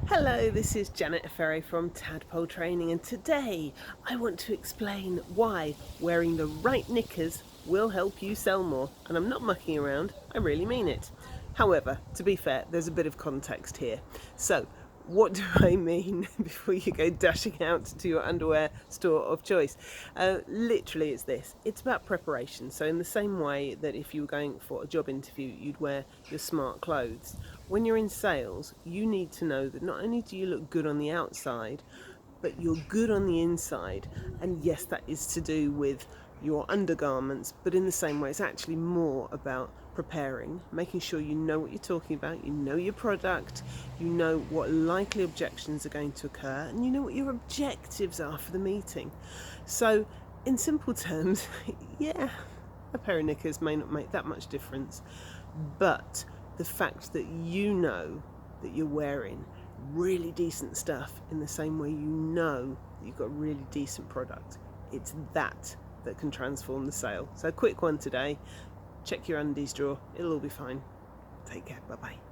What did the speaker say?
Hello, this is Janet Ferry from Tadpole Training, and today I want to explain why wearing the right knickers will help you sell more. And I'm not mucking around, I really mean it. However, to be fair, there's a bit of context here. So, what do I mean before you go dashing out to your underwear store of choice? Literally, it's this. It's about preparation. So in the same way that if you were going for a job interview, you'd wear your smart clothes. When you're in sales, you need to know that not only do you look good on the outside, but you're good on the inside. And yes, that is to do with your undergarments, but in the same way, it's actually more about preparing, making sure you know what you're talking about, you know your product, you know what likely objections are going to occur, and you know what your objectives are for the meeting. So, in simple terms, yeah, a pair of knickers may not make that much difference, but the fact that you know that you're wearing really decent stuff in the same way you know that you've got a really decent product, it's that can transform the sale. So quick one today, check your undies drawer, it'll all be fine. Take care, bye bye.